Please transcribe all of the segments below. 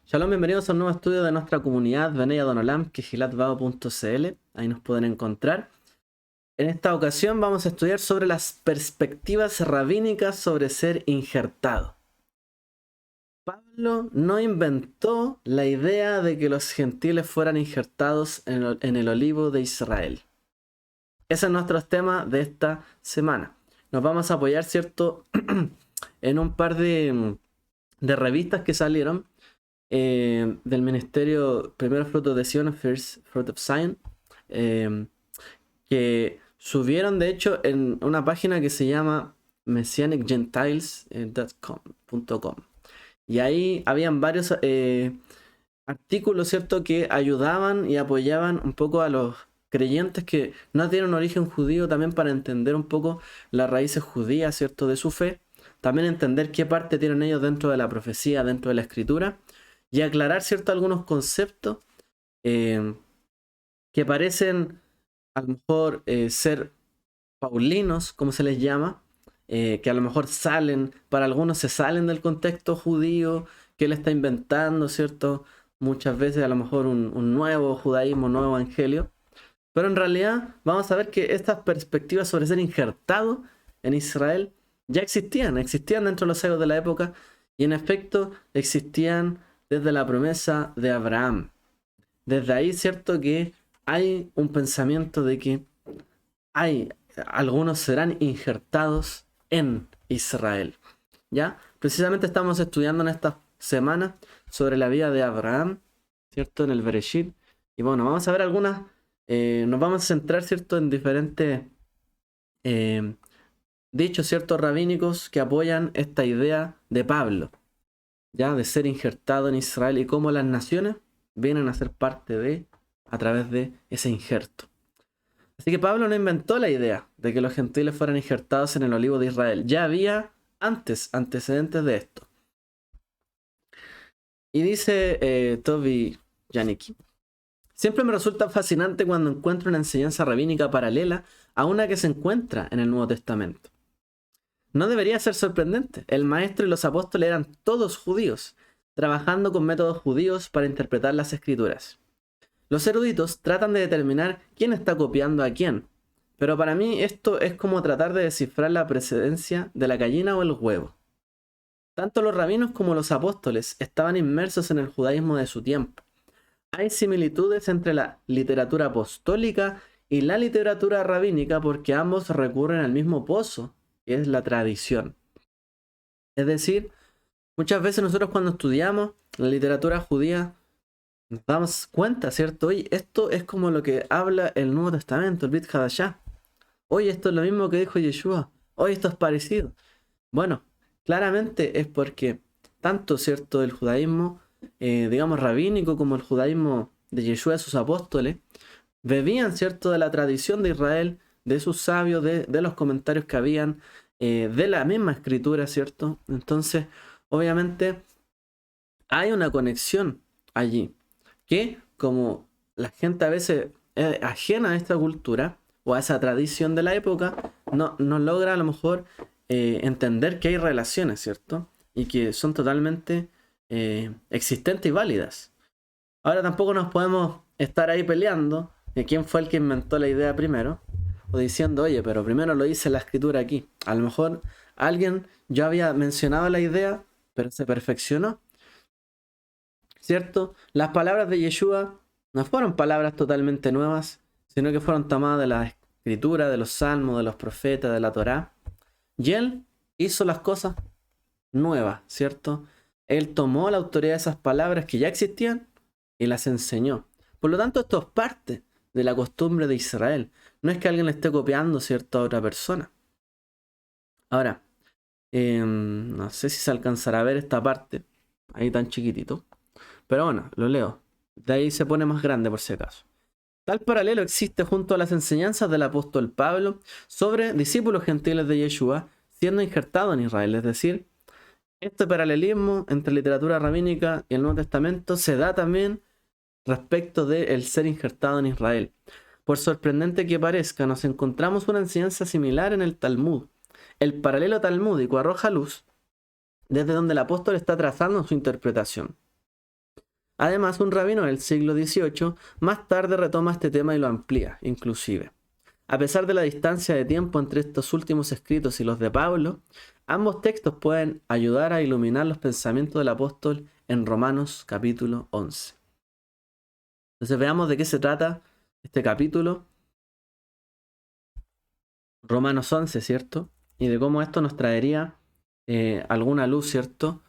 Shalom, bienvenidos a un nuevo estudio de nuestra comunidad Bnei Adonolam, kehilatbao.cl. Ahí nos pueden encontrar. En esta ocasión vamos a estudiar sobre las perspectivas rabínicas sobre ser injertado. Pablo no inventó la idea de que los gentiles fueran injertados en el olivo de Israel. Ese es nuestro tema de esta semana. Nos vamos a apoyar, ¿cierto?, en un par de revistas que salieron del ministerio Primero Fruto de Sion, First Fruit of Zion, que subieron de hecho en una página que se llama messianicgentiles.com. Y ahí habían varios artículos, ¿cierto?, que ayudaban y apoyaban un poco a los creyentes que no tienen un origen judío, también para entender un poco las raíces judías, ¿cierto?, de su fe. También entender qué parte tienen ellos dentro de la profecía, dentro de la escritura, y aclarar, ¿cierto?, algunos conceptos que parecen a lo mejor ser paulinos, como se les llama, que a lo mejor para algunos se salen del contexto judío, que él está inventando, ¿cierto? Muchas veces a lo mejor un nuevo judaísmo, un nuevo evangelio. Pero en realidad vamos a ver que estas perspectivas sobre ser injertado en Israel ya existían dentro de los sellos de la época, y en efecto existían desde la promesa de Abraham. Desde ahí, cierto, que hay un pensamiento de que algunos serán injertados en Israel. ¿Ya? Precisamente estamos estudiando en esta semana sobre la vida de Abraham, ¿cierto?, en el Bereshit. Y bueno, vamos a ver algunas, nos vamos a centrar, ¿cierto?, en diferentes dichos, ¿cierto?, rabínicos que apoyan esta idea de Pablo, ya, de ser injertado en Israel, y cómo las naciones vienen a ser parte a través de ese injerto. Así que Pablo no inventó la idea de que los gentiles fueran injertados en el olivo de Israel. Ya había antecedentes de esto. Y dice Toby Janicki: siempre me resulta fascinante cuando encuentro una enseñanza rabínica paralela a una que se encuentra en el Nuevo Testamento. No debería ser sorprendente. El maestro y los apóstoles eran todos judíos, trabajando con métodos judíos para interpretar las escrituras. Los eruditos tratan de determinar quién está copiando a quién, pero para mí esto es como tratar de descifrar la precedencia de la gallina o el huevo. Tanto los rabinos como los apóstoles estaban inmersos en el judaísmo de su tiempo. Hay similitudes entre la literatura apostólica y la literatura rabínica porque ambos recurren al mismo pozo, que es la tradición. Es decir, muchas veces nosotros cuando estudiamos la literatura judía nos damos cuenta, ¿cierto? Oye, esto es como lo que habla el Nuevo Testamento, el Brit Hadashah. Oye, esto es lo mismo que dijo Yeshua. Oye, esto es parecido. Bueno, claramente es porque tanto, ¿cierto?, el judaísmo, digamos, rabínico, como el judaísmo de Yeshua y sus apóstoles, bebían, ¿cierto?, de la tradición de Israel, de sus sabios, de los comentarios que habían, de la misma escritura, ¿cierto? Entonces, obviamente, hay una conexión allí, que como la gente a veces es ajena a esta cultura o a esa tradición de la época, no logra a lo mejor entender que hay relaciones, ¿cierto? Y que son totalmente existentes y válidas. Ahora tampoco nos podemos estar ahí peleando de quién fue el que inventó la idea primero, o diciendo, oye, pero primero lo dice la escritura aquí. A lo mejor alguien ya había mencionado la idea, pero se perfeccionó, ¿cierto? Las palabras de Yeshua no fueron palabras totalmente nuevas, sino que fueron tomadas de la escritura, de los salmos, de los profetas, de la Torá. Y él hizo las cosas nuevas, ¿cierto? Él tomó la autoridad de esas palabras que ya existían y las enseñó. Por lo tanto, esto es parte de la costumbre de Israel. No es que alguien le esté copiando, ¿cierto?, a otra persona. Ahora, no sé si se alcanzará a ver esta parte, ahí tan chiquitito. Pero bueno, lo leo. De ahí se pone más grande por si acaso. Tal paralelo existe junto a las enseñanzas del apóstol Pablo sobre discípulos gentiles de Yeshua siendo injertados en Israel. Es decir, este paralelismo entre literatura rabínica y el Nuevo Testamento se da también respecto del ser injertado en Israel. Por sorprendente que parezca, nos encontramos una enseñanza similar en el Talmud. El paralelo talmúdico arroja luz desde donde el apóstol está trazando su interpretación. Además, un rabino del siglo XVIII más tarde retoma este tema y lo amplía, inclusive. A pesar de la distancia de tiempo entre estos últimos escritos y los de Pablo, ambos textos pueden ayudar a iluminar los pensamientos del apóstol en Romanos capítulo 11. Entonces veamos de qué se trata este capítulo, Romanos 11, ¿cierto? Y de cómo esto nos traería alguna luz, ¿cierto?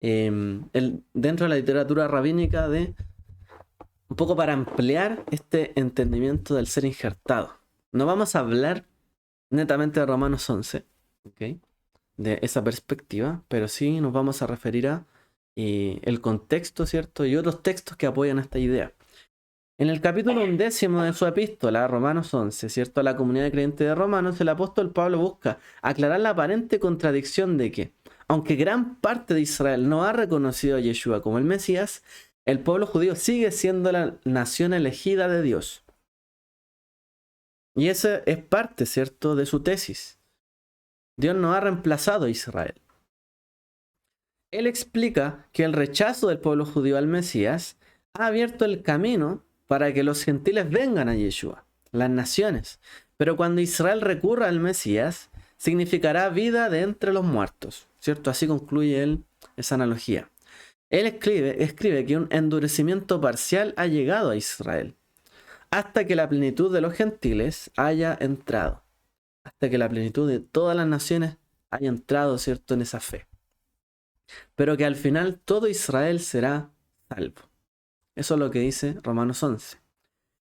Dentro de la literatura rabínica un poco para ampliar este entendimiento del ser injertado. No vamos a hablar netamente de Romanos 11, ¿ok? De esa perspectiva, pero sí nos vamos a referir a el contexto, ¿cierto? Y otros textos que apoyan esta idea. En el capítulo 11 de su epístola, Romanos 11, ¿cierto? A la comunidad de creyentes de Romanos, el apóstol Pablo busca aclarar la aparente contradicción de que, aunque gran parte de Israel no ha reconocido a Yeshua como el Mesías, el pueblo judío sigue siendo la nación elegida de Dios. Y esa es parte, ¿cierto?, de su tesis. Dios no ha reemplazado a Israel. Él explica que el rechazo del pueblo judío al Mesías ha abierto el camino para que los gentiles vengan a Yeshua, las naciones. Pero cuando Israel recurra al Mesías, significará vida de entre los muertos, ¿cierto? Así concluye él esa analogía. Él escribe que un endurecimiento parcial ha llegado a Israel, hasta que la plenitud de los gentiles haya entrado, hasta que la plenitud de todas las naciones haya entrado, ¿cierto?, en esa fe. Pero que al final todo Israel será salvo. Eso es lo que dice Romanos 11.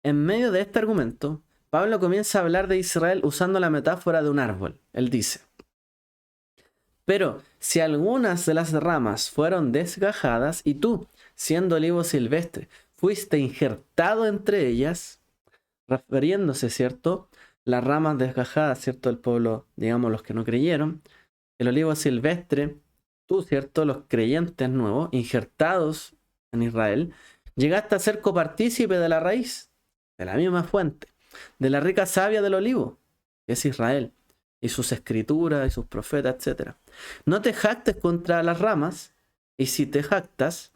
En medio de este argumento, Pablo comienza a hablar de Israel usando la metáfora de un árbol. Él dice: pero si algunas de las ramas fueron desgajadas y tú, siendo olivo silvestre, fuiste injertado entre ellas, refiriéndose, ¿cierto?, las ramas desgajadas, ¿cierto?, del pueblo, digamos, los que no creyeron, el olivo silvestre, tú, ¿cierto?, los creyentes nuevos, injertados en Israel, llegaste a ser copartícipe de la raíz, de la misma fuente, de la rica savia del olivo, que es Israel, y sus escrituras, y sus profetas, etc. No te jactes contra las ramas, y si te jactas,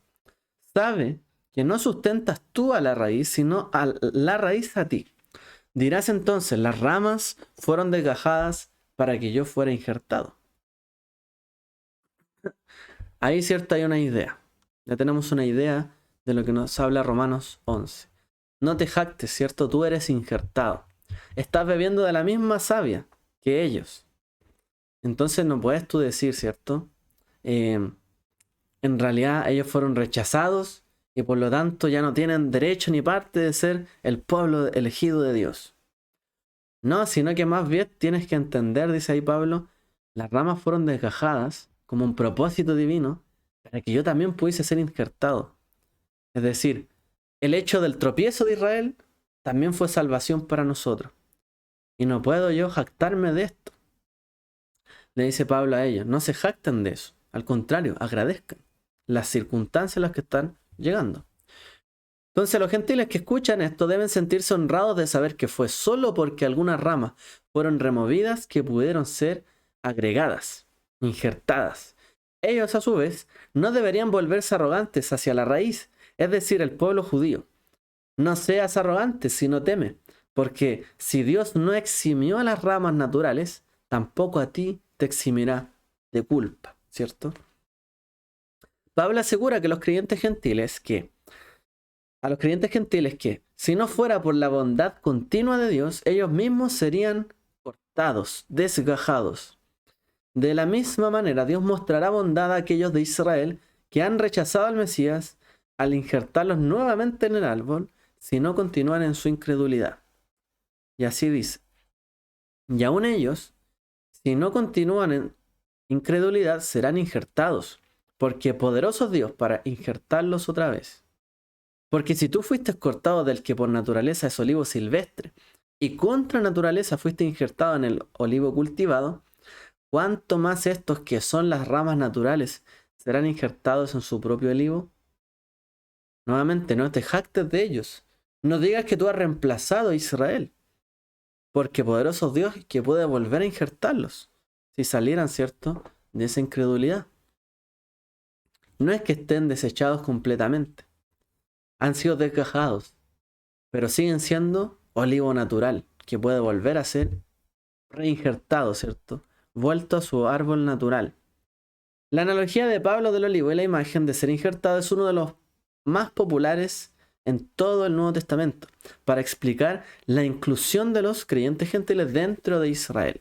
sabe que no sustentas tú a la raíz, sino a la raíz a ti. Dirás entonces, las ramas fueron desgajadas para que yo fuera injertado. Ahí, cierto, hay una idea. Ya tenemos una idea de lo que nos habla Romanos 11. No te jactes, ¿cierto? Tú eres injertado. Estás bebiendo de la misma savia que ellos. Entonces no puedes tú decir, ¿cierto? En realidad ellos fueron rechazados y por lo tanto ya no tienen derecho ni parte de ser el pueblo elegido de Dios. No, sino que más bien tienes que entender, dice ahí Pablo, las ramas fueron desgajadas como un propósito divino para que yo también pudiese ser injertado. Es decir, el hecho del tropiezo de Israel también fue salvación para nosotros. Y no puedo yo jactarme de esto. Le dice Pablo a ellos, no se jacten de eso. Al contrario, agradezcan las circunstancias en las que están llegando. Entonces los gentiles que escuchan esto deben sentirse honrados de saber que fue solo porque algunas ramas fueron removidas que pudieron ser agregadas, injertadas. Ellos a su vez no deberían volverse arrogantes hacia la raíz, es decir, el pueblo judío. No seas arrogante, sino teme, porque si Dios no eximió a las ramas naturales, tampoco a ti te eximirá de culpa, ¿cierto? Pablo asegura que a los creyentes gentiles que, si no fuera por la bondad continua de Dios, ellos mismos serían cortados, desgajados. De la misma manera, Dios mostrará bondad a aquellos de Israel que han rechazado al Mesías al injertarlos nuevamente en el árbol, si no continúan en su incredulidad. Y así dice: y aún ellos, si no continúan en incredulidad, serán injertados, porque poderoso es Dios para injertarlos otra vez. Porque si tú fuiste cortado del que por naturaleza es olivo silvestre, y contra naturaleza fuiste injertado en el olivo cultivado, ¿cuánto más estos que son las ramas naturales serán injertados en su propio olivo? Nuevamente, no te jactes de ellos. No digas que tú has reemplazado a Israel, porque poderoso es Dios que puede volver a injertarlos, si salieran, ¿cierto?, de esa incredulidad. No es que estén desechados completamente, han sido desgajados, pero siguen siendo olivo natural, que puede volver a ser reinjertado, ¿cierto? Vuelto a su árbol natural. La analogía de Pablo del olivo y la imagen de ser injertado es uno de los más populares en todo el Nuevo Testamento, para explicar la inclusión de los creyentes gentiles dentro de Israel.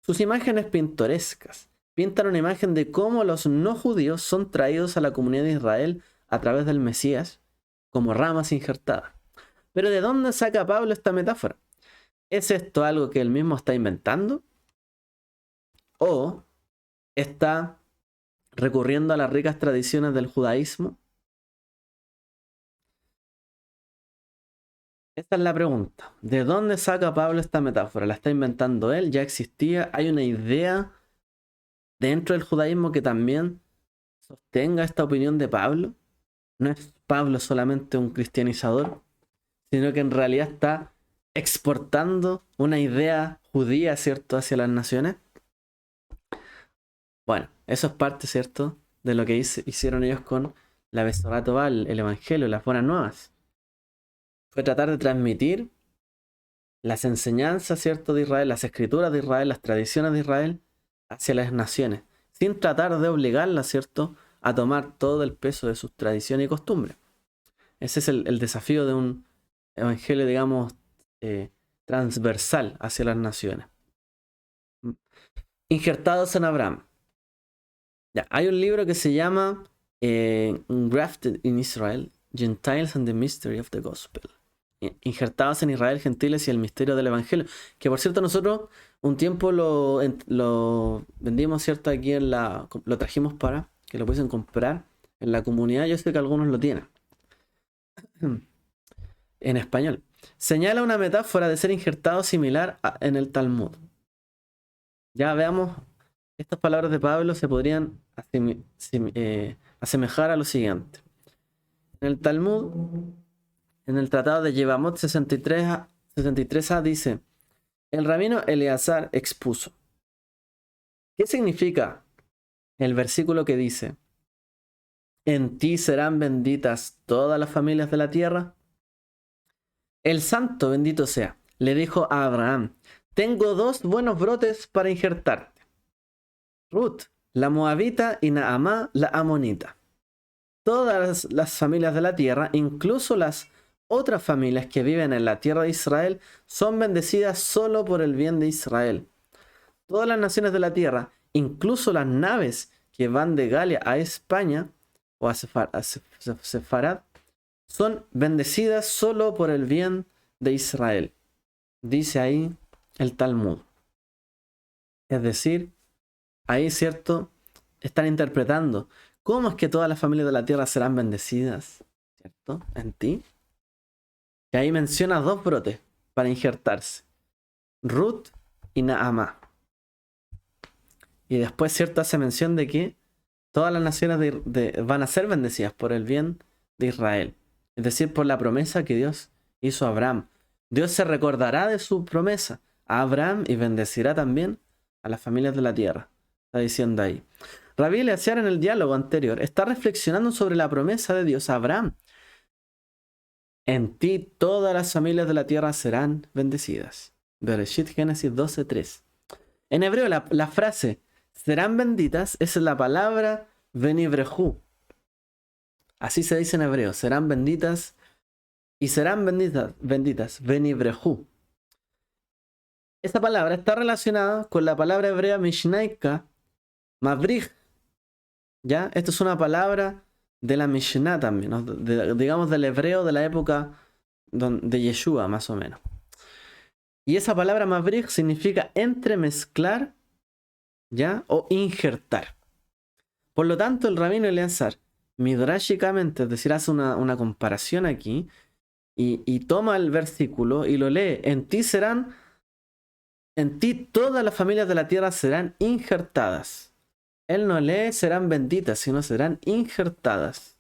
Sus imágenes pintorescas pintan una imagen de cómo los no judíos son traídos a la comunidad de Israel a través del Mesías como ramas injertadas. Pero ¿de dónde saca Pablo esta metáfora? ¿Es esto algo que él mismo está inventando? ¿O está recurriendo a las ricas tradiciones del judaísmo? Esta es la pregunta. ¿De dónde saca Pablo esta metáfora? ¿La está inventando él? ¿Ya existía? ¿Hay una idea dentro del judaísmo que también sostenga esta opinión de Pablo? ¿No es Pablo solamente un cristianizador, sino que en realidad está exportando una idea judía, ¿cierto?, hacia las naciones? Bueno, eso es parte, ¿cierto?, de lo que hicieron ellos con la Besorat Tobá, el Evangelio, las buenas nuevas. Fue tratar de transmitir las enseñanzas, ¿cierto?, de Israel, las escrituras de Israel, las tradiciones de Israel hacia las naciones, sin tratar de obligarlas, ¿cierto?, a tomar todo el peso de sus tradiciones y costumbres. Ese es el desafío de un evangelio, digamos, transversal hacia las naciones. Injertados en Abraham. Ya, hay un libro que se llama Grafted in Israel, Gentiles and the Mystery of the Gospel. Injertados en Israel, gentiles y el misterio del evangelio. Que por cierto nosotros un tiempo lo vendimos, ¿cierto? Aquí lo trajimos para que lo pudiesen comprar en la comunidad. Yo sé que algunos lo tienen en español. Señala una metáfora de ser injertado similar en el Talmud. Ya veamos, estas palabras de Pablo se podrían asemejar a lo siguiente. En el Talmud, en el tratado de Yevamot 63a dice: el rabino Eleazar expuso. ¿Qué significa el versículo que dice: en ti serán benditas todas las familias de la tierra? El santo, bendito sea, le dijo a Abraham: tengo dos buenos brotes para injertarte. Ruth, la moabita, y Naamá, la amonita. Todas las familias de la tierra, incluso las otras familias que viven en la tierra de Israel, son bendecidas solo por el bien de Israel. Todas las naciones de la tierra, incluso las naves que van de Galia a España o a Sefarad, son bendecidas solo por el bien de Israel. Dice ahí el Talmud. Es decir, ahí, ¿cierto?, están interpretando cómo es que todas las familias de la tierra serán bendecidas, ¿cierto?, en ti. Y ahí menciona dos brotes para injertarse: Ruth y Naamá. Y después, ¿cierto?, hace mención de que todas las naciones van a ser bendecidas por el bien de Israel. Es decir, por la promesa que Dios hizo a Abraham. Dios se recordará de su promesa a Abraham y bendecirá también a las familias de la tierra. Está diciendo ahí. Rabí Eleazar, en el diálogo anterior, está reflexionando sobre la promesa de Dios a Abraham. En ti todas las familias de la tierra serán bendecidas. Bereshit, Génesis 12:3. En hebreo la frase serán benditas es la palabra venivrehu. Así se dice en hebreo: serán benditas y serán benditas, venivrehu. Esta palabra está relacionada con la palabra hebrea mishnaika, mavrij. ¿Ya? Esto es una palabra de la Mishnah también, ¿no? Digamos del hebreo de la época de Yeshua, más o menos. Y esa palabra mavrij significa entremezclar, ¿ya?, o injertar. Por lo tanto, el rabino Eleazar, midrashicamente, es decir, hace una comparación aquí y toma el versículo y lo lee: en ti todas las familias de la tierra serán injertadas. Él no lee serán benditas, sino serán injertadas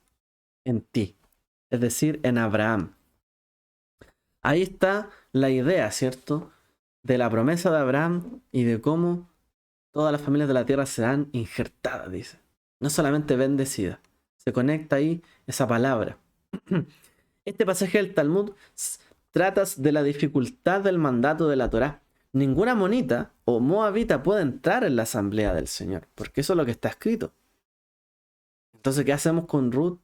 en ti, es decir, en Abraham. Ahí está la idea, ¿cierto?, de la promesa de Abraham y de cómo todas las familias de la tierra serán injertadas, dice. No solamente bendecidas. Se conecta ahí esa palabra. Este pasaje del Talmud trata de la dificultad del mandato de la Torá. Ninguna amonita o moabita puede entrar en la asamblea del Señor, porque eso es lo que está escrito. Entonces, ¿qué hacemos con Ruth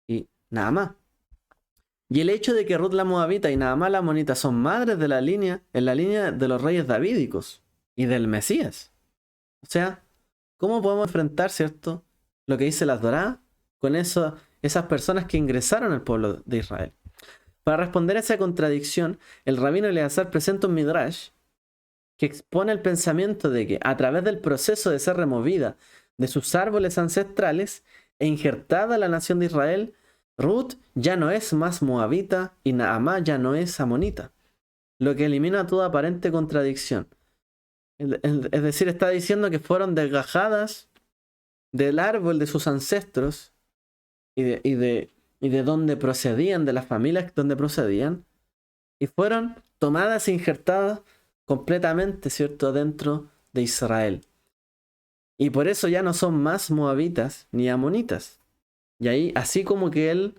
y Naamá? Y el hecho de que Ruth la moabita y Naamá la amonita son madres de la línea, en la línea de los reyes davídicos y del Mesías. O sea, ¿cómo podemos enfrentar, cierto, lo que dice la Torá con esas personas que ingresaron al pueblo de Israel? Para responder a esa contradicción, el rabino Eleazar presenta un midrash que expone el pensamiento de que a través del proceso de ser removida de sus árboles ancestrales e injertada a la nación de Israel, Ruth ya no es más moabita y Naamá ya no es amonita, lo que elimina toda aparente contradicción. Es decir, está diciendo que fueron desgajadas del árbol de sus ancestros y de donde procedían, de las familias donde procedían, y fueron tomadas e injertadas completamente, ¿cierto?, dentro de Israel. Y por eso ya no son más moabitas ni amonitas. Y ahí, así como que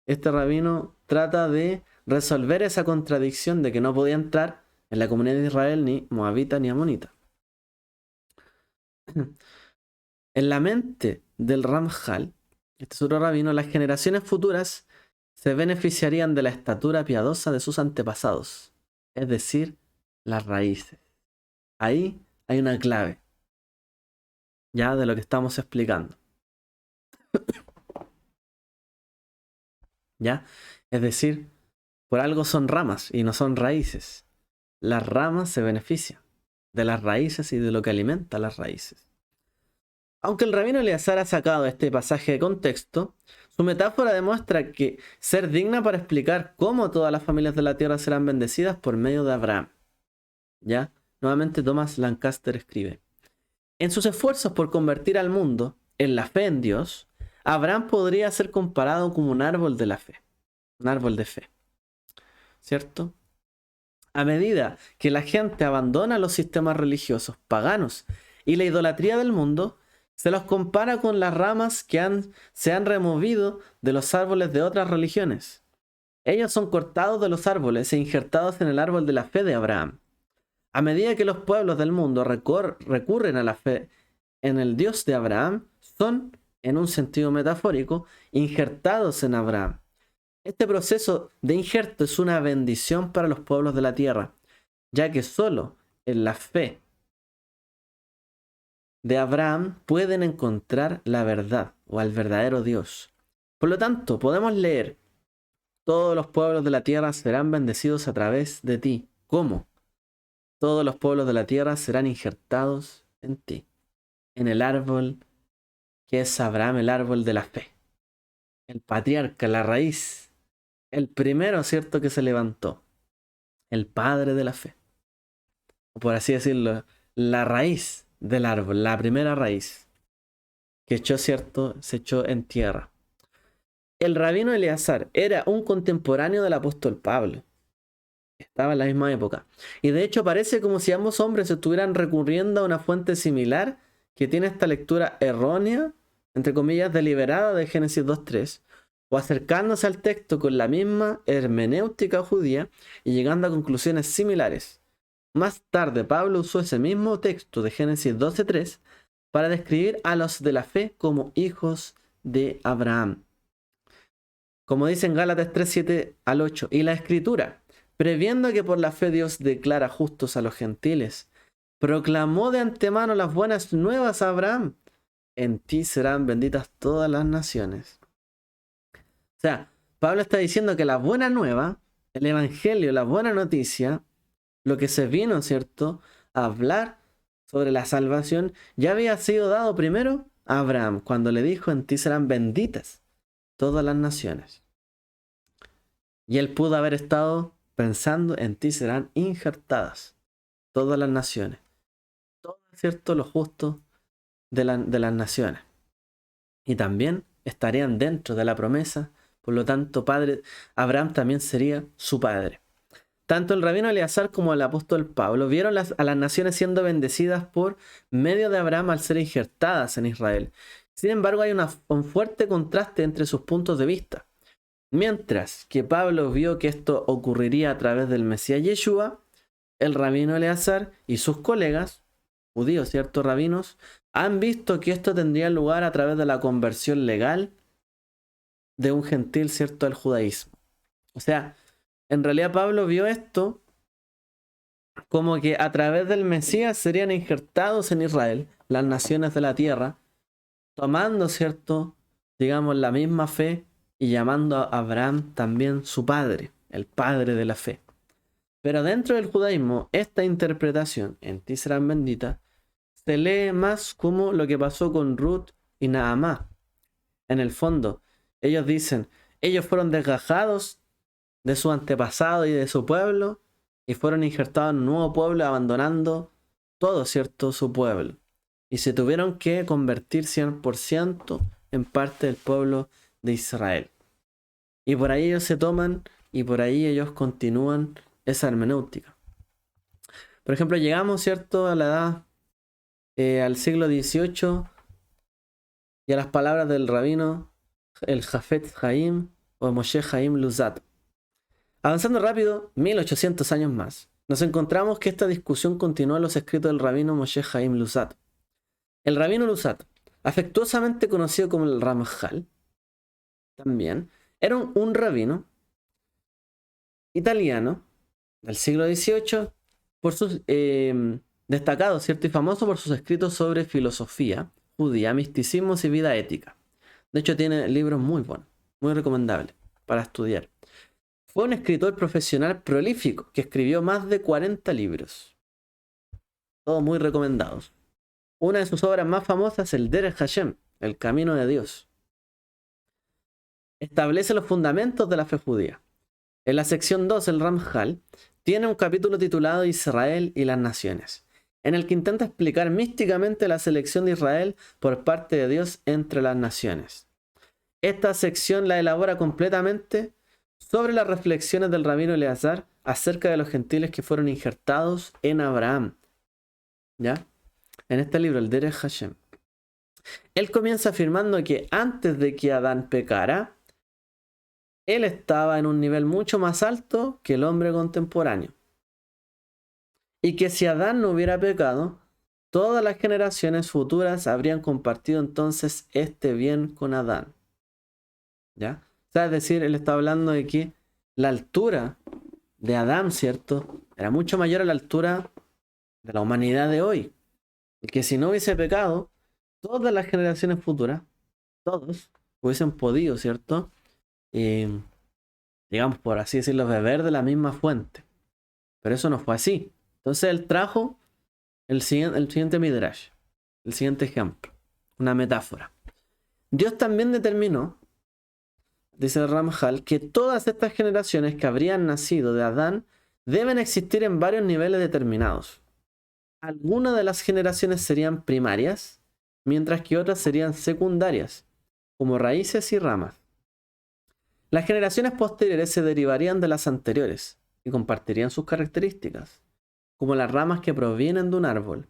este rabino trata de resolver esa contradicción de que no podía entrar en la comunidad de Israel ni moabita ni amonita. En la mente del Ramjal, este es otro rabino, las generaciones futuras se beneficiarían de la estatura piadosa de sus antepasados, es decir, las raíces. Ahí hay una clave, ya de lo que estamos explicando. ¿Ya? Es decir, por algo son ramas y no son raíces. Las ramas se benefician de las raíces y de lo que alimenta las raíces. Aunque el rabino Eleazar ha sacado este pasaje de contexto, su metáfora demuestra que ser digna para explicar cómo todas las familias de la tierra serán bendecidas por medio de Abraham. ¿Ya? Nuevamente Thomas Lancaster escribe: en sus esfuerzos por convertir al mundo en la fe en Dios, Abraham podría ser comparado como un árbol de la fe, un árbol de fe, ¿cierto? A medida que la gente abandona los sistemas religiosos paganos y la idolatría del mundo, se los compara con las ramas que se han removido de los árboles de otras religiones. Ellos son cortados de los árboles e injertados en el árbol de la fe de Abraham. A medida que los pueblos del mundo recurren a la fe en el Dios de Abraham, son, en un sentido metafórico, injertados en Abraham. Este proceso de injerto es una bendición para los pueblos de la tierra, ya que solo en la fe de Abraham pueden encontrar la verdad o al verdadero Dios. Por lo tanto, podemos leer: todos los pueblos de la tierra serán bendecidos a través de ti. ¿Cómo? Todos los pueblos de la tierra serán injertados en ti, en el árbol que es Abraham, el árbol de la fe, el patriarca, la raíz, el primero, ¿cierto?, que se levantó, el padre de la fe, o por así decirlo, la raíz del árbol, la primera raíz que echó, ¿cierto?, se echó en tierra. El rabino Eleazar era un contemporáneo del apóstol Pablo. Estaba en la misma época. Y de hecho parece como si ambos hombres estuvieran recurriendo a una fuente similar que tiene esta lectura errónea, entre comillas, deliberada de Génesis 2:3, o acercándose al texto con la misma hermenéutica judía y llegando a conclusiones similares. Más tarde Pablo usó ese mismo texto de Génesis 12:3 para describir a los de la fe como hijos de Abraham. Como dice en Gálatas 3:7 al 8, y la escritura, previendo que por la fe Dios declara justos a los gentiles, proclamó de antemano las buenas nuevas a Abraham: en ti serán benditas todas las naciones. O sea, Pablo está diciendo que la buena nueva, el evangelio, la buena noticia, lo que se vino, ¿cierto?, a hablar sobre la salvación, ya había sido dado primero a Abraham, cuando le dijo: en ti serán benditas todas las naciones. Y él pudo haber estado pensando: en ti serán injertadas todas las naciones. Todo, ¿cierto?, los justos de las naciones. Y también estarían dentro de la promesa. Por lo tanto, padre Abraham también sería su padre. Tanto el rabino Eleazar como el apóstol Pablo vieron a las naciones siendo bendecidas por medio de Abraham al ser injertadas en Israel. Sin embargo, hay un fuerte contraste entre sus puntos de vista. Mientras que Pablo vio que esto ocurriría a través del Mesías Yeshua, el rabino Eleazar y sus colegas, judíos, ¿cierto? Rabinos, han visto que esto tendría lugar a través de la conversión legal de un gentil, ¿cierto?, al judaísmo. O sea, en realidad Pablo vio esto como que a través del Mesías serían injertados en Israel las naciones de la tierra, tomando, ¿cierto?, digamos, la misma fe y llamando a Abraham también su padre, el padre de la fe. Pero dentro del judaísmo, esta interpretación, en ti serán benditas, se lee más como lo que pasó con Ruth y Naamá. En el fondo, ellos dicen, ellos fueron desgajados de su antepasado y de su pueblo y fueron injertados en un nuevo pueblo abandonando todo, ¿cierto?, su pueblo. Y se tuvieron que convertir 100% en parte del pueblo de Israel. Y por ahí ellos se toman y por ahí ellos continúan esa hermenéutica. Por ejemplo, llegamos, ¿cierto?, a la edad, al siglo XVIII y a las palabras del rabino, el Jafet Haim o Moshe Haim Luzat. Avanzando rápido, 1800 años más, nos encontramos que esta discusión continuó en los escritos del rabino Moshe Haim Luzat. El rabino Luzat, afectuosamente conocido como el Ramjal, también, era un rabino italiano del siglo XVIII, por sus destacado, ¿cierto?, y famoso por sus escritos sobre filosofía judía, misticismos y vida ética. De hecho, tiene libros muy buenos, muy recomendables para estudiar. Fue un escritor profesional prolífico que escribió más de 40 libros, todos muy recomendados. Una de sus obras más famosas es el Derech Hashem, el Camino de Dios. Establece los fundamentos de la fe judía. En la sección 2, el Ramjal tiene un capítulo titulado Israel y las naciones, en el que intenta explicar místicamente la selección de Israel por parte de Dios entre las naciones. Esta sección la elabora completamente sobre las reflexiones del rabino Eleazar acerca de los gentiles que fueron injertados en Abraham. ¿Ya? En este libro, el Derech Hashem. Él comienza afirmando que antes de que Adán pecara, él estaba en un nivel mucho más alto que el hombre contemporáneo. Y que si Adán no hubiera pecado, todas las generaciones futuras habrían compartido entonces este bien con Adán. ¿Ya? O sea, es decir, él está hablando de que la altura de Adán, ¿cierto?, era mucho mayor a la altura de la humanidad de hoy. Y que si no hubiese pecado, todas las generaciones futuras, todos, hubiesen podido, ¿cierto?, digamos, por así decirlo, beber de la misma fuente. Pero eso no fue así. Entonces él trajo el siguiente midrash, el siguiente ejemplo, una metáfora. Dios también determinó, dice el Ramjal, que todas estas generaciones que habrían nacido de Adán deben existir en varios niveles determinados. Algunas de las generaciones serían primarias, mientras que otras serían secundarias, como raíces y ramas. Las generaciones posteriores se derivarían de las anteriores y compartirían sus características, como las ramas que provienen de un árbol.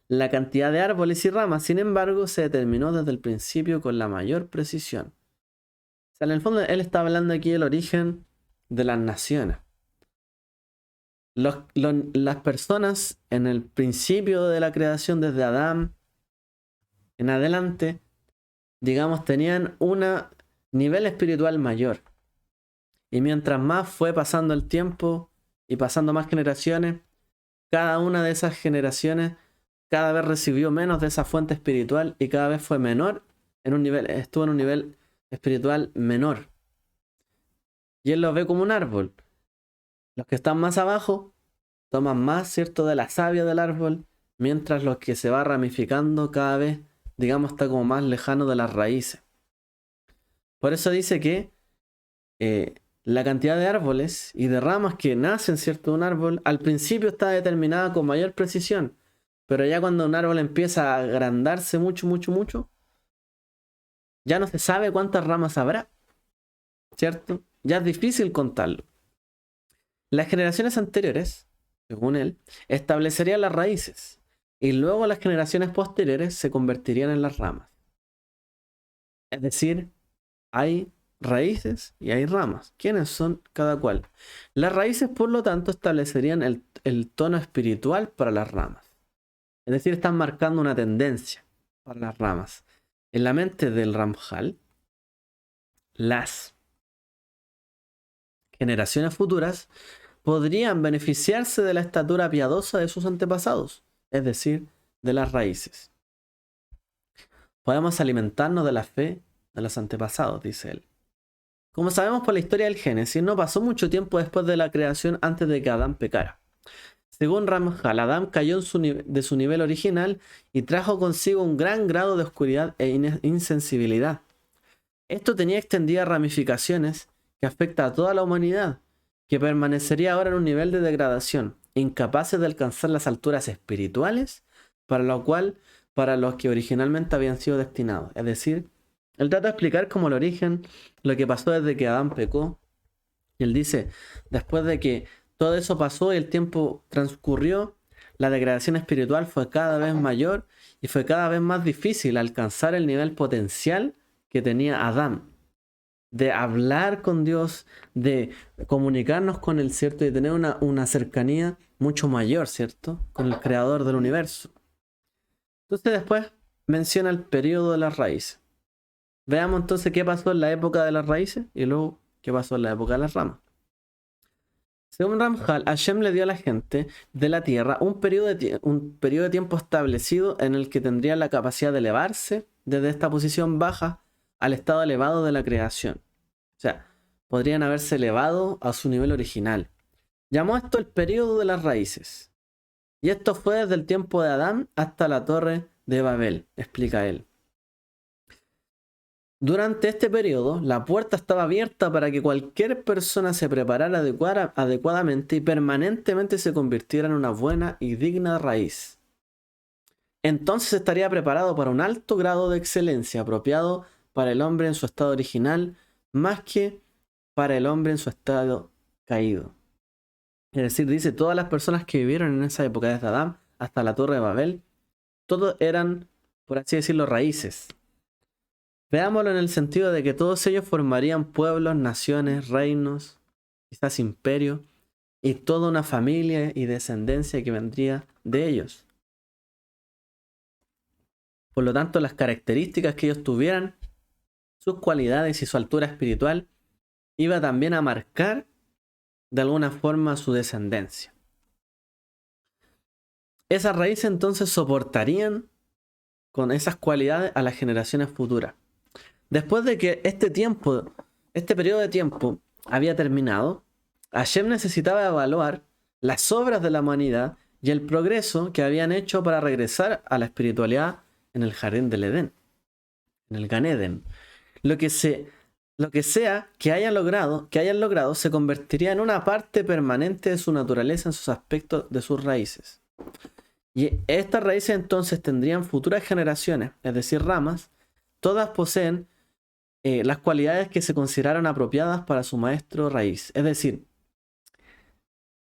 La cantidad de árboles y ramas, sin embargo, se determinó desde el principio con la mayor precisión. O sea, en el fondo, él está hablando aquí del origen de las naciones. Las personas en el principio de la creación, desde Adán en adelante, digamos, tenían un nivel espiritual mayor. Y mientras más fue pasando el tiempo y pasando más generaciones, cada una de esas generaciones cada vez recibió menos de esa fuente espiritual y cada vez fue menor estuvo en un nivel espiritual menor. Y él lo ve como un árbol. Los que están más abajo toman más, ¿cierto?, de la savia del árbol, mientras los que se va ramificando cada vez, digamos, está como más lejano de las raíces. Por eso dice que la cantidad de árboles y de ramas que nacen, ¿cierto?, de un árbol, al principio está determinada con mayor precisión, pero ya cuando un árbol empieza a agrandarse mucho, mucho, mucho, ya no se sabe cuántas ramas habrá, ¿cierto? Ya es difícil contarlo. Las generaciones anteriores, según él, establecerían las raíces y luego las generaciones posteriores se convertirían en las ramas. Es decir, hay raíces y hay ramas. ¿Quiénes son cada cual? Las raíces, por lo tanto, establecerían el tono espiritual para las ramas. Es decir, están marcando una tendencia para las ramas. En la mente del Ramjal, las generaciones futuras podrían beneficiarse de la estatura piadosa de sus antepasados, es decir, de las raíces. Podemos alimentarnos de la fe de los antepasados, dice él. Como sabemos por la historia del Génesis, no pasó mucho tiempo después de la creación antes de que Adán pecara. Según Ramjal, Adán cayó de su nivel original y trajo consigo un gran grado de oscuridad e insensibilidad. Esto tenía extendidas ramificaciones que afecta a toda la humanidad, que permanecería ahora en un nivel de degradación, incapaces de alcanzar las alturas espirituales para los que originalmente habían sido destinados. Es decir, él trata de explicar como el origen, lo que pasó desde que Adán pecó. Y él dice, después de que todo eso pasó y el tiempo transcurrió, la degradación espiritual fue cada vez mayor y fue cada vez más difícil alcanzar el nivel potencial que tenía Adán, de hablar con Dios, de comunicarnos con Él, ¿cierto? Y tener una cercanía mucho mayor, ¿cierto? Con el creador del universo. Entonces después menciona el periodo de las raíces. Veamos entonces qué pasó en la época de las raíces y luego qué pasó en la época de las ramas. Según Ramjal, Hashem le dio a la gente de la tierra un periodo de tiempo establecido en el que tendrían la capacidad de elevarse desde esta posición baja al estado elevado de la creación. O sea, podrían haberse elevado a su nivel original. Llamó esto el periodo de las raíces. Y esto fue desde el tiempo de Adán hasta la torre de Babel, explica él. Durante este periodo, la puerta estaba abierta para que cualquier persona se preparara adecuadamente y permanentemente se convirtiera en una buena y digna raíz. Entonces estaría preparado para un alto grado de excelencia apropiado para el hombre en su estado original, más que para el hombre en su estado caído. Es decir, dice, todas las personas que vivieron en esa época, desde Adán hasta la torre de Babel, todos eran, por así decirlo, raíces. Veámoslo en el sentido de que todos ellos formarían pueblos, naciones, reinos, quizás imperios, y toda una familia y descendencia que vendría de ellos. Por lo tanto, las características que ellos tuvieran, sus cualidades y su altura espiritual, iba también a marcar de alguna forma su descendencia. Esas raíces entonces soportarían con esas cualidades a las generaciones futuras. Después de que este periodo de tiempo había terminado, Hashem necesitaba evaluar las obras de la humanidad y el progreso que habían hecho para regresar a la espiritualidad en el jardín del Edén, en el Gan Eden. Lo que sea que hayan logrado se convertiría en una parte permanente de su naturaleza en sus aspectos de sus raíces. Y estas raíces entonces tendrían futuras generaciones, es decir, ramas, todas poseen las cualidades que se consideraron apropiadas para su maestro raíz. Es decir,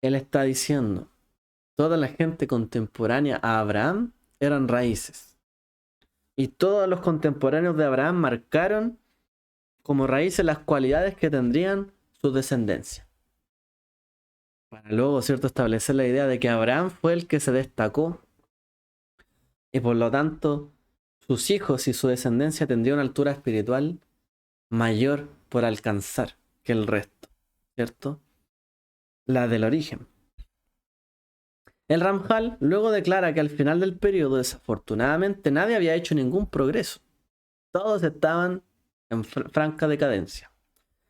él está diciendo, toda la gente contemporánea a Abraham eran raíces. Y todos los contemporáneos de Abraham marcaron como raíces las cualidades que tendrían su descendencia. Para luego, ¿cierto?, establecer la idea de que Abraham fue el que se destacó y por lo tanto sus hijos y su descendencia tendrían una altura espiritual mayor por alcanzar que el resto, ¿cierto? La del origen. El Ramjal luego declara que al final del periodo, desafortunadamente, nadie había hecho ningún progreso. Todos estaban en franca decadencia.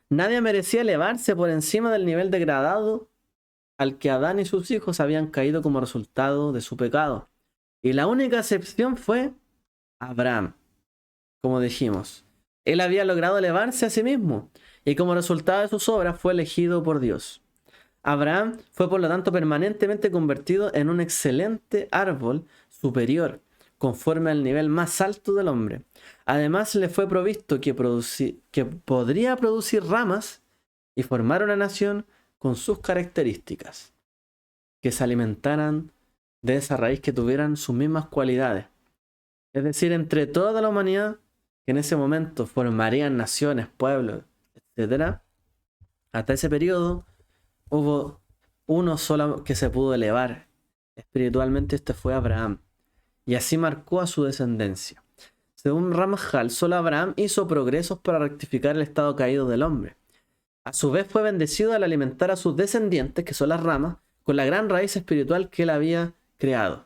Nadie merecía elevarse por encima del nivel degradado al que Adán y sus hijos habían caído como resultado de su pecado. Y la única excepción fue Abraham, como dijimos. Él había logrado elevarse a sí mismo y como resultado de sus obras fue elegido por Dios. Abraham fue por lo tanto permanentemente convertido en un excelente árbol superior, conforme al nivel más alto del hombre. Además le fue provisto que podría producir ramas y formar una nación con sus características, que se alimentaran de esa raíz, que tuvieran sus mismas cualidades. Es decir, entre toda la humanidad, que en ese momento formarían naciones, pueblos, etc. Hasta ese periodo hubo uno solo que se pudo elevar espiritualmente, este fue Abraham. Y así marcó a su descendencia. Según Ramjal, solo Abraham hizo progresos para rectificar el estado caído del hombre. A su vez fue bendecido al alimentar a sus descendientes, que son las ramas, con la gran raíz espiritual que él había creado,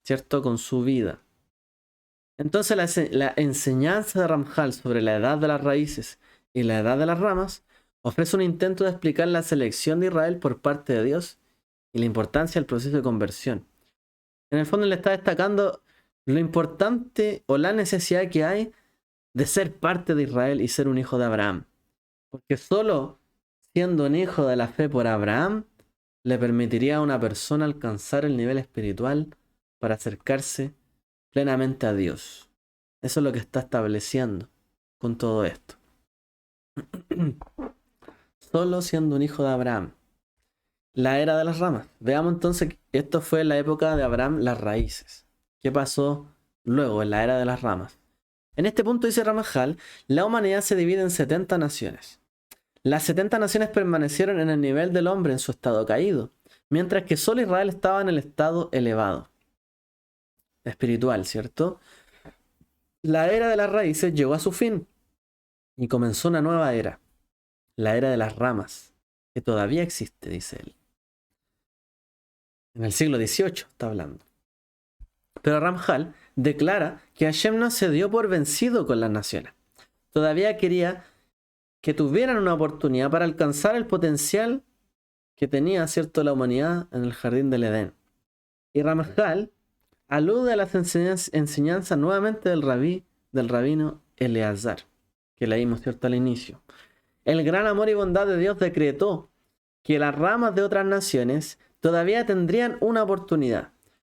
¿cierto? Con su vida. Entonces la enseñanza de Ramjal sobre la edad de las raíces y la edad de las ramas ofrece un intento de explicar la selección de Israel por parte de Dios y la importancia del proceso de conversión. En el fondo le está destacando lo importante o la necesidad que hay de ser parte de Israel y ser un hijo de Abraham. Porque solo siendo un hijo de la fe por Abraham le permitiría a una persona alcanzar el nivel espiritual para acercarse plenamente a Dios. Eso es lo que está estableciendo con todo esto. Solo siendo un hijo de Abraham. La era de las ramas. Veamos entonces, esto fue en la época de Abraham, las raíces. ¿Qué pasó luego en la era de las ramas? En este punto dice Ramjal, la humanidad se divide en 70 naciones. Las 70 naciones permanecieron en el nivel del hombre en su estado caído, mientras que solo Israel estaba en el estado elevado. Espiritual, ¿cierto? La era de las raíces llegó a su fin y comenzó una nueva era. La era de las ramas, que todavía existe, dice él. En el siglo XVIII está hablando. Pero Ramjal declara que Hashem no se dio por vencido con las naciones. Todavía quería que tuvieran una oportunidad para alcanzar el potencial que tenía, ¿cierto?, la humanidad en el jardín del Edén. Y Ramjal alude a las enseñanzas nuevamente del rabino Eleazar, que leímos, ¿cierto?, al inicio. El gran amor y bondad de Dios decretó que las ramas de otras naciones todavía tendrían una oportunidad.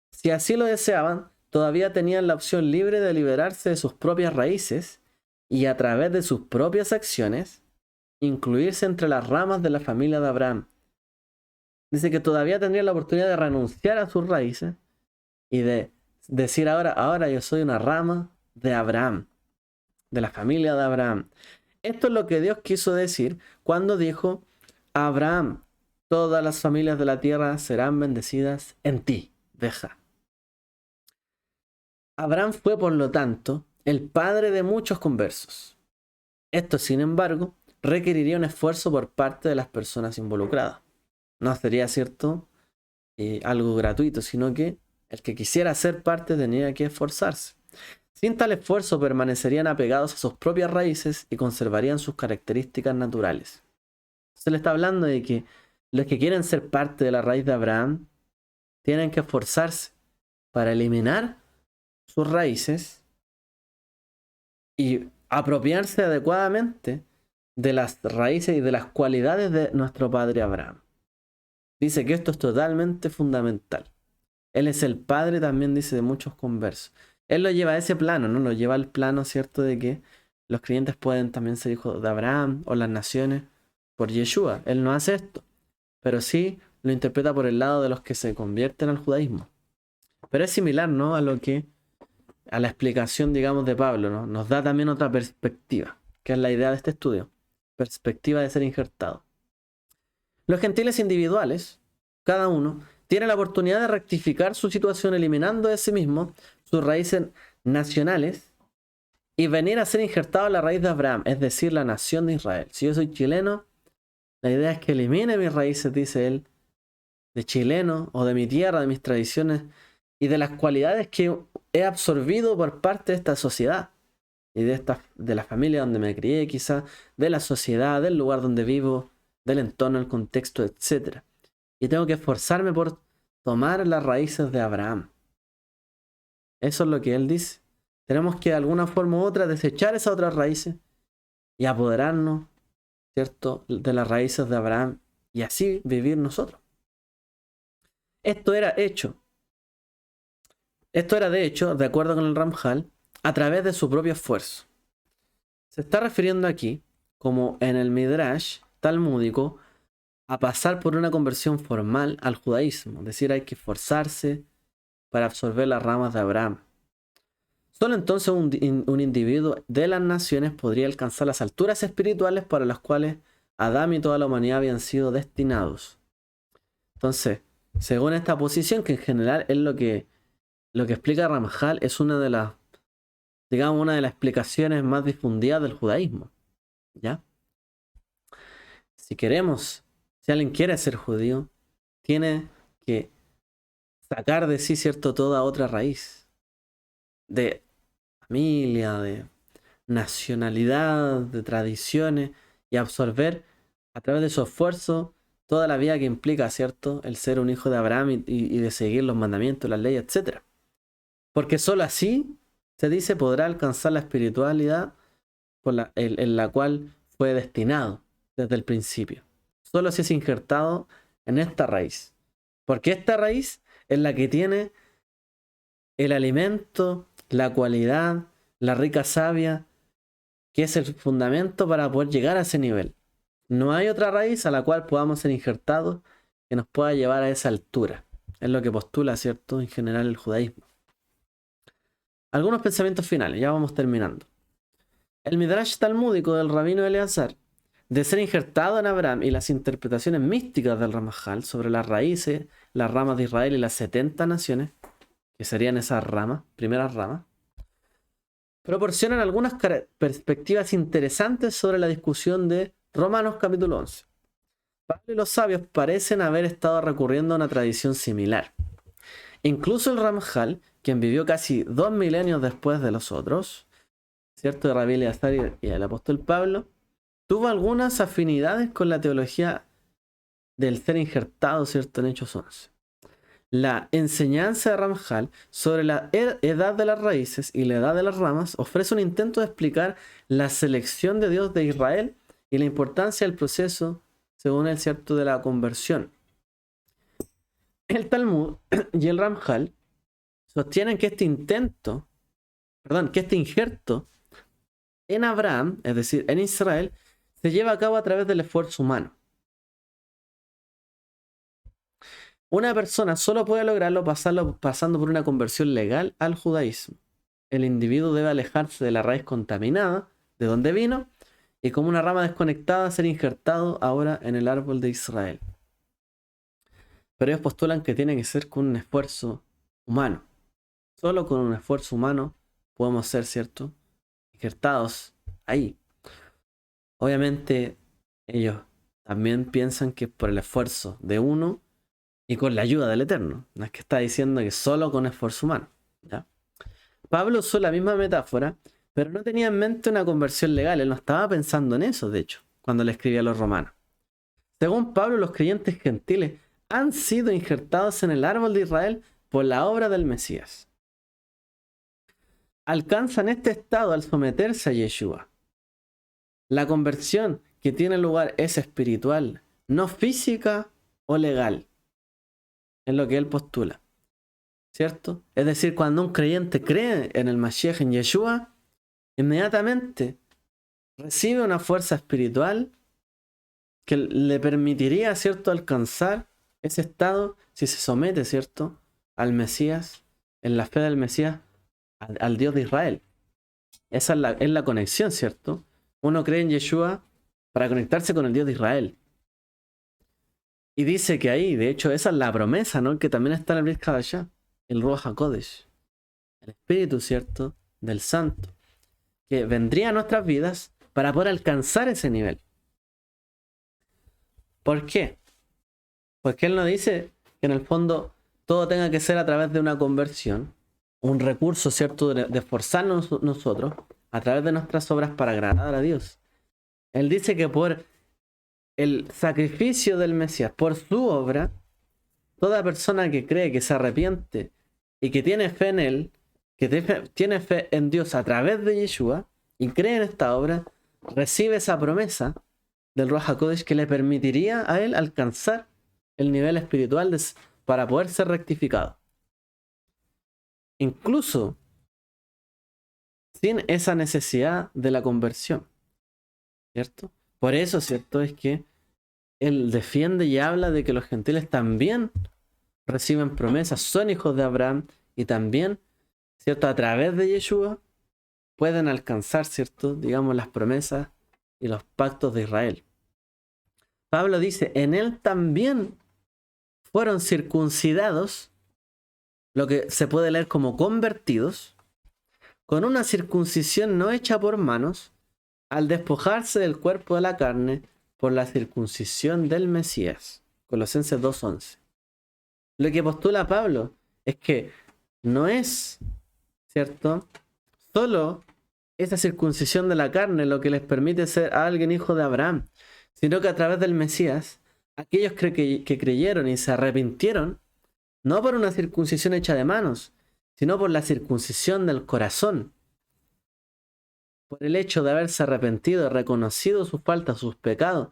Si así lo deseaban, todavía tenían la opción libre de liberarse de sus propias raíces y a través de sus propias acciones, incluirse entre las ramas de la familia de Abraham. Dice que todavía tendrían la oportunidad de renunciar a sus raíces y de decir ahora yo soy una rama de Abraham, de la familia de Abraham. Esto es lo que Dios quiso decir cuando dijo: Abraham, todas las familias de la tierra serán bendecidas en ti, Veja. Abraham fue, por lo tanto, el padre de muchos conversos. Esto, sin embargo, requeriría un esfuerzo por parte de las personas involucradas. No sería, ¿cierto?, algo gratuito, sino que el que quisiera ser parte tenía que esforzarse. Sin tal esfuerzo permanecerían apegados a sus propias raíces y conservarían sus características naturales. Se le está hablando de que los que quieren ser parte de la raíz de Abraham tienen que esforzarse para eliminar sus raíces y apropiarse adecuadamente de las raíces y de las cualidades de nuestro padre Abraham. Dice que esto es totalmente fundamental. Él es el padre también, dice, de muchos conversos. Él lo lleva a ese plano, ¿no? Lo lleva al plano, ¿cierto?, de que los creyentes pueden también ser hijos de Abraham o las naciones por Yeshua. Él no hace esto, pero sí lo interpreta por el lado de los que se convierten al judaísmo. Pero es similar, ¿no?, a la explicación, digamos, de Pablo, ¿no? Nos da también otra perspectiva, que es la idea de este estudio. Perspectiva de ser injertado. Los gentiles individuales, cada uno, tiene la oportunidad de rectificar su situación eliminando de sí mismo sus raíces nacionales y venir a ser injertado en la raíz de Abraham, es decir, la nación de Israel. Si yo soy chileno, la idea es que elimine mis raíces, dice él, de chileno o de mi tierra, de mis tradiciones y de las cualidades que he absorbido por parte de esta sociedad y de la familia donde me crié, quizá, de la sociedad, del lugar donde vivo, del entorno, el contexto, etc. Y tengo que esforzarme por tomar las raíces de Abraham. Eso es lo que él dice. Tenemos que de alguna forma u otra desechar esas otras raíces y apoderarnos, ¿cierto?, de las raíces de Abraham y así vivir nosotros. Esto era de hecho, de acuerdo con el Ramjal, a través de su propio esfuerzo. Se está refiriendo aquí, como en el Midrash talmúdico, a pasar por una conversión formal al judaísmo. Es decir, hay que esforzarse para absorber las ramas de Abraham. Solo entonces un individuo de las naciones podría alcanzar las alturas espirituales para las cuales Adán y toda la humanidad habían sido destinados. Entonces, según esta posición, que en general es lo que explica Ramjal, es una de las, digamos, una de las explicaciones más difundidas del judaísmo. ¿Ya? Si alguien quiere ser judío, tiene que sacar de sí, ¿cierto?, toda otra raíz de familia, de nacionalidad, de tradiciones, y absorber a través de su esfuerzo toda la vida que implica, ¿cierto?, el ser un hijo de Abraham y de seguir los mandamientos, las leyes, etc. Porque solo así, se dice, podrá alcanzar la espiritualidad en la cual fue destinado desde el principio. Solo si es injertado en esta raíz. Porque esta raíz es la que tiene el alimento, la cualidad, la rica savia, que es el fundamento para poder llegar a ese nivel. No hay otra raíz a la cual podamos ser injertados que nos pueda llevar a esa altura. Es lo que postula, ¿cierto?, en general el judaísmo. Algunos pensamientos finales, ya vamos terminando. El Midrash talmúdico del rabino Eleazar, de ser injertado en Abraham, y las interpretaciones místicas del Ramajal sobre las raíces, las ramas de Israel y las 70 naciones, que serían esas ramas, primeras ramas, proporcionan algunas perspectivas interesantes sobre la discusión de Romanos capítulo 11. Pablo y los sabios parecen haber estado recurriendo a una tradición similar. Incluso el Ramjal, quien vivió casi 2 milenios después de los otros, ¿cierto?, de Rabí Eleazar y el apóstol Pablo, tuvo algunas afinidades con la teología del ser injertado, ¿cierto?, en Hechos 11. La enseñanza de Ramjal sobre la edad de las raíces y la edad de las ramas ofrece un intento de explicar la selección de Dios de Israel y la importancia del proceso, según el cierto, de la conversión. El Talmud y el Ramjal sostienen que este injerto en Abraham, es decir, en Israel, se lleva a cabo a través del esfuerzo humano. Una persona solo puede lograrlo pasando por una conversión legal al judaísmo. El individuo debe alejarse de la raíz contaminada, de donde vino, y como una rama desconectada ser injertado ahora en el árbol de Israel. Pero ellos postulan que tiene que ser con un esfuerzo humano. Solo con un esfuerzo humano podemos ser, ¿cierto?, injertados ahí. Obviamente ellos también piensan que es por el esfuerzo de uno y con la ayuda del Eterno. No es que está diciendo que solo con esfuerzo humano, ¿ya? Pablo usó la misma metáfora, pero no tenía en mente una conversión legal. Él no estaba pensando en eso, de hecho, cuando le escribía a los romanos. Según Pablo, los creyentes gentiles han sido injertados en el árbol de Israel por la obra del Mesías. Alcanzan este estado al someterse a Yeshua. La conversión que tiene lugar es espiritual, no física o legal. Es lo que él postula, ¿cierto? Es decir, cuando un creyente cree en el Mashiach, en Yeshua, inmediatamente recibe una fuerza espiritual que le permitiría, ¿cierto?, alcanzar ese estado si se somete, ¿cierto?, al Mesías, en la fe del Mesías, al Dios de Israel. Esa es la conexión, ¿cierto? Uno cree en Yeshua para conectarse con el Dios de Israel. Y dice que ahí, de hecho, esa es la promesa, ¿no?, que también está en el Brit Hadashah, el Ruach HaKodesh, el Espíritu, ¿cierto?, del Santo, que vendría a nuestras vidas para poder alcanzar ese nivel. ¿Por qué? Porque él no dice que en el fondo todo tenga que ser a través de una conversión, un recurso, ¿cierto?, de esforzarnos nosotros a través de nuestras obras para agradar a Dios. Él dice que por el sacrificio del Mesías, por su obra, toda persona que cree, que se arrepiente y que tiene fe en él, que tiene fe en Dios a través de Yeshua y cree en esta obra, recibe esa promesa del Ruach HaKodesh que le permitiría a él alcanzar el nivel espiritual para poder ser rectificado. Incluso sin esa necesidad de la conversión, ¿cierto? Por eso, ¿cierto?, es que él defiende y habla de que los gentiles también reciben promesas, son hijos de Abraham y también ¿cierto? A través de Yeshua pueden alcanzar, ¿cierto? Digamos, las promesas y los pactos de Israel. Pablo dice, en él también fueron circuncidados, lo que se puede leer como convertidos, con una circuncisión no hecha por manos, al despojarse del cuerpo de la carne por la circuncisión del Mesías. Colosenses 2:11. Lo que postula Pablo es que no es, ¿cierto?, solo esa circuncisión de la carne lo que les permite ser a alguien hijo de Abraham, sino que a través del Mesías, aquellos que creyeron y se arrepintieron, no por una circuncisión hecha de manos, sino por la circuncisión del corazón, por el hecho de haberse arrepentido, reconocido sus faltas, sus pecados,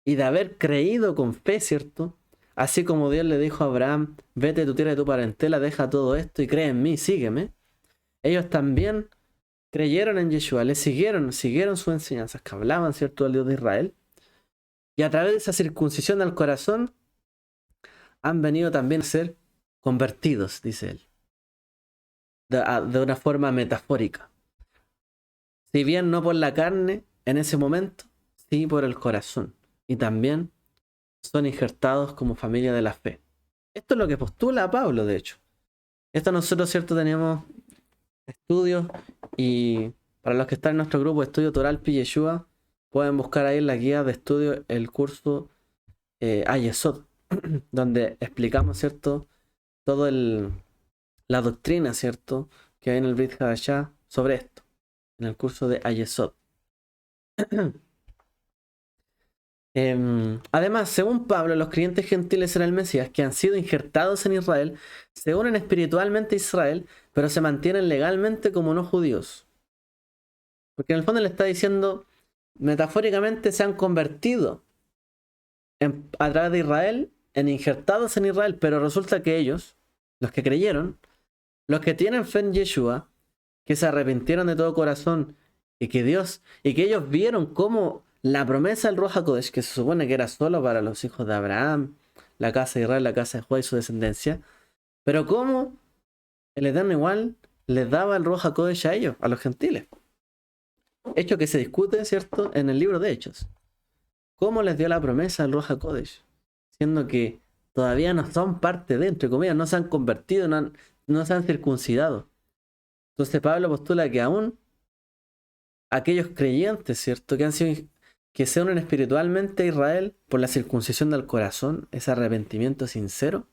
y de haber creído con fe, ¿cierto? Así como Dios le dijo a Abraham, vete de tu tierra y tu parentela, deja todo esto y cree en mí, sígueme. Ellos también creyeron en Yeshua, le siguieron sus enseñanzas que hablaban, ¿cierto?, del Dios de Israel. Y a través de esa circuncisión del corazón han venido también a ser convertidos, dice él, de una forma metafórica. Si bien no por la carne en ese momento, sí por el corazón. Y también son injertados como familia de la fe. Esto es lo que postula Pablo, de hecho. Esto nosotros, ¿cierto?, tenemos estudios, y para los que están en nuestro grupo de estudio Torah Pi Yeshua, pueden buscar ahí en la guía de estudio el curso Ayesod, donde explicamos, ¿cierto?, toda la doctrina, ¿cierto?, que hay en el Brit Hadashah sobre esto, en el curso de Ayesod. Además, según Pablo, los creyentes gentiles en el Mesías que han sido injertados en Israel se unen espiritualmente a Israel, pero se mantienen legalmente como no judíos. Porque en el fondo le está diciendo, metafóricamente se han convertido a través de Israel en injertados en Israel, pero resulta que ellos, los que creyeron, los que tienen fe en Yeshua, que se arrepintieron de todo corazón y que ellos vieron cómo la promesa del Ruach HaKodesh, que se supone que era solo para los hijos de Abraham, la casa de Israel, la casa de Judá y su descendencia, pero cómo el Eterno igual les daba el Ruach HaKodesh a ellos, a los gentiles. Hecho que se discute, ¿cierto?, en el libro de Hechos. ¿Cómo les dio la promesa al Ruach HaKodesh? Siendo que todavía no son parte de, entre comillas, no se han convertido, no se han circuncidado. Entonces Pablo postula que aún aquellos creyentes, ¿cierto?, que se unen espiritualmente a Israel por la circuncisión del corazón, ese arrepentimiento sincero,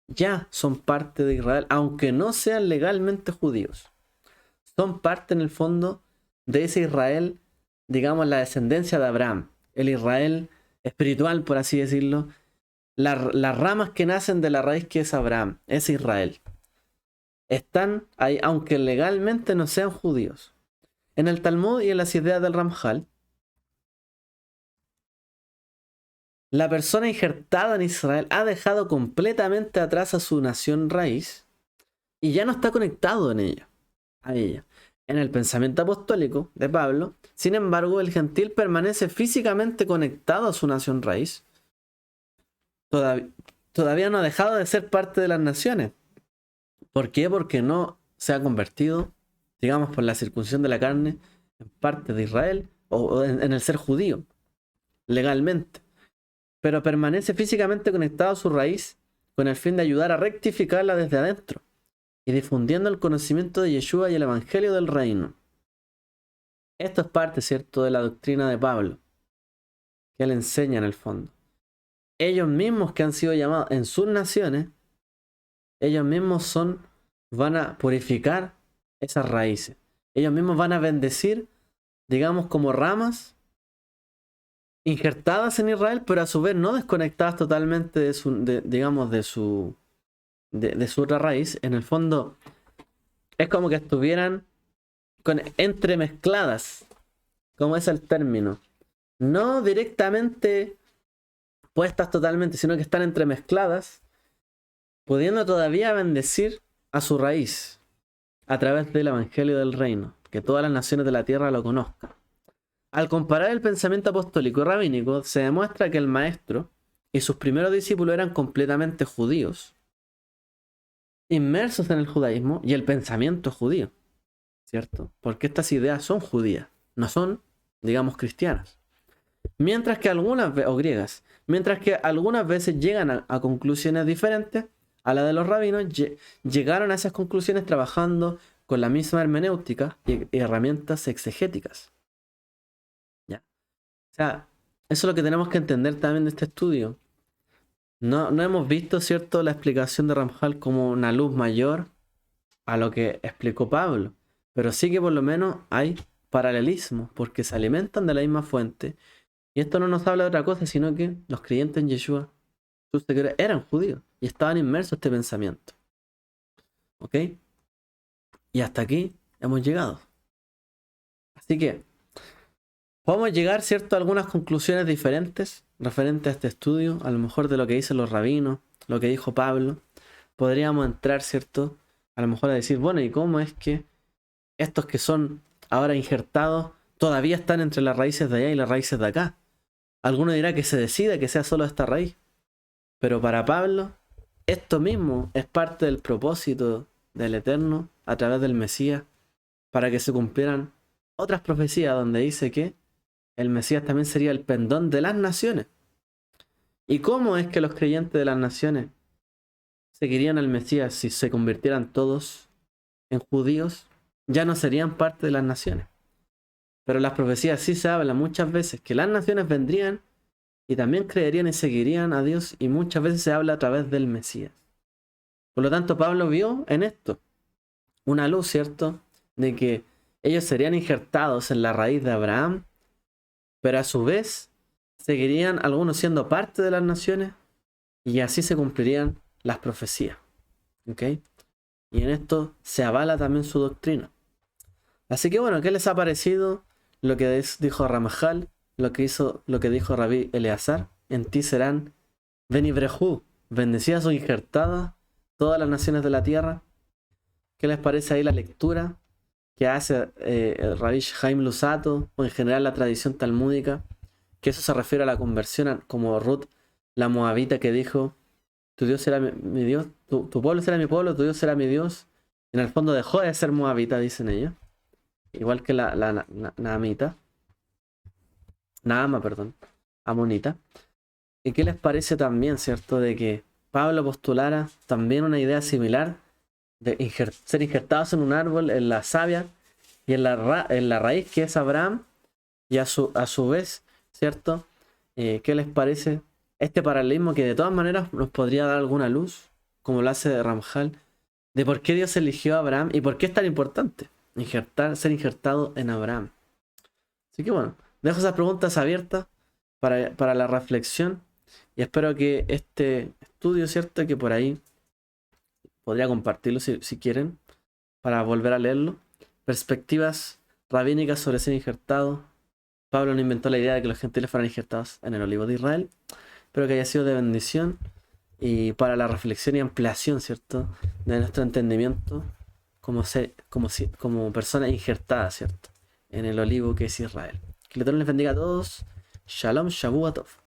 ya son parte de Israel, aunque no sean legalmente judíos. Son parte en el fondo de ese Israel, digamos, la descendencia de Abraham, el Israel espiritual, por así decirlo, las ramas que nacen de la raíz que es Abraham, es Israel. Están ahí, aunque legalmente no sean judíos. En el Talmud y en las ideas del Ramjal, la persona injertada en Israel ha dejado completamente atrás a su nación raíz y ya no está conectado a ella. En el pensamiento apostólico de Pablo, sin embargo, el gentil permanece físicamente conectado a su nación raíz. Todavía no ha dejado de ser parte de las naciones. ¿Por qué? Porque no se ha convertido, digamos, por la circuncisión de la carne, en parte de Israel o en el ser judío, legalmente. Pero permanece físicamente conectado a su raíz con el fin de ayudar a rectificarla desde adentro y difundiendo el conocimiento de Yeshua y el Evangelio del Reino. Esto es parte, ¿cierto?, de la doctrina de Pablo, que él enseña en el fondo. Ellos mismos que han sido llamados en sus naciones, ellos mismos van a purificar esas raíces. Ellos mismos van a bendecir, digamos, como ramas injertadas en Israel, pero a su vez no desconectadas totalmente de su otra raíz. En el fondo es como que estuvieran entremezcladas, como es el término, no directamente puestas totalmente, sino que están entremezcladas, pudiendo todavía bendecir a su raíz a través del Evangelio del Reino, que todas las naciones de la tierra lo conozcan. Al comparar el pensamiento apostólico y rabínico, se demuestra que el maestro y sus primeros discípulos eran completamente judíos, inmersos en el judaísmo y el pensamiento judío, ¿cierto? Porque estas ideas son judías, no son, digamos, cristianas. Mientras que o griegas, mientras que algunas veces llegan a conclusiones diferentes a la de los rabinos, llegaron a esas conclusiones trabajando con la misma hermenéutica y herramientas exegéticas. ¿Ya? O sea, eso es lo que tenemos que entender también de este estudio. No hemos visto, ¿cierto?, la explicación de Ramjal como una luz mayor a lo que explicó Pablo, pero sí que por lo menos hay paralelismo, porque se alimentan de la misma fuente. Y esto no nos habla de otra cosa, sino que los creyentes en Yeshua, sus seguidores, eran judíos y estaban inmersos en este pensamiento. ¿Ok? Y hasta aquí hemos llegado. Así que podemos llegar, ¿cierto?, a algunas conclusiones diferentes referentes a este estudio, a lo mejor de lo que dicen los rabinos, lo que dijo Pablo. Podríamos entrar, ¿cierto?, a lo mejor a decir, bueno, ¿y cómo es que estos que son ahora injertados todavía están entre las raíces de allá y las raíces de acá? Alguno dirá que se decida que sea solo esta raíz. Pero para Pablo, esto mismo es parte del propósito del Eterno a través del Mesías, para que se cumplieran otras profecías donde dice que el Mesías también sería el pendón de las naciones. ¿Y cómo es que los creyentes de las naciones seguirían al Mesías si se convirtieran todos en judíos? Ya no serían parte de las naciones. Pero en las profecías sí se habla muchas veces que las naciones vendrían y también creerían y seguirían a Dios, y muchas veces se habla a través del Mesías. Por lo tanto, Pablo vio en esto una luz, ¿cierto?, de que ellos serían injertados en la raíz de Abraham, pero a su vez seguirían algunos siendo parte de las naciones y así se cumplirían las profecías. ¿Ok? Y en esto se avala también su doctrina. Así que bueno, ¿qué les ha parecido lo que dijo Ramajal, lo que dijo Rabí Eleazar? En ti serán Benibrejú, bendecidas o injertadas todas las naciones de la tierra. ¿Qué les parece ahí la lectura que hace el Rabí Jaime Lusato, o en general la tradición talmúdica? Que eso se refiere a la conversión, como Ruth la moabita, que dijo, tu Dios será mi Dios, tu pueblo será mi pueblo, tu Dios será mi Dios. En el fondo dejó de ser moabita, dicen ellos. Igual que la Naamita. Naama, perdón. Amonita. ¿Y qué les parece también, cierto, de que Pablo postulara también una idea similar de ser injertados en un árbol, en la savia y en la raíz que es Abraham, y a su vez, ¿cierto? ¿Qué les parece este paralelismo que de todas maneras nos podría dar alguna luz, como lo hace Ramjal, de por qué Dios eligió a Abraham y por qué es tan importante ser injertado en Abraham? Así que bueno, dejo esas preguntas abiertas para la reflexión, y espero que este estudio, ¿cierto?, que por ahí podría compartirlo si quieren, para volver a leerlo. Perspectivas rabínicas sobre ser injertado. Pablo no inventó la idea de que los gentiles fueran injertados en el olivo de Israel. Espero que haya sido de bendición y para la reflexión y ampliación, ¿cierto?, de nuestro entendimiento como persona injertada, ¿cierto?, en el olivo que es Israel. Que el Eterno les bendiga a todos. Shalom, Shavuot Tov.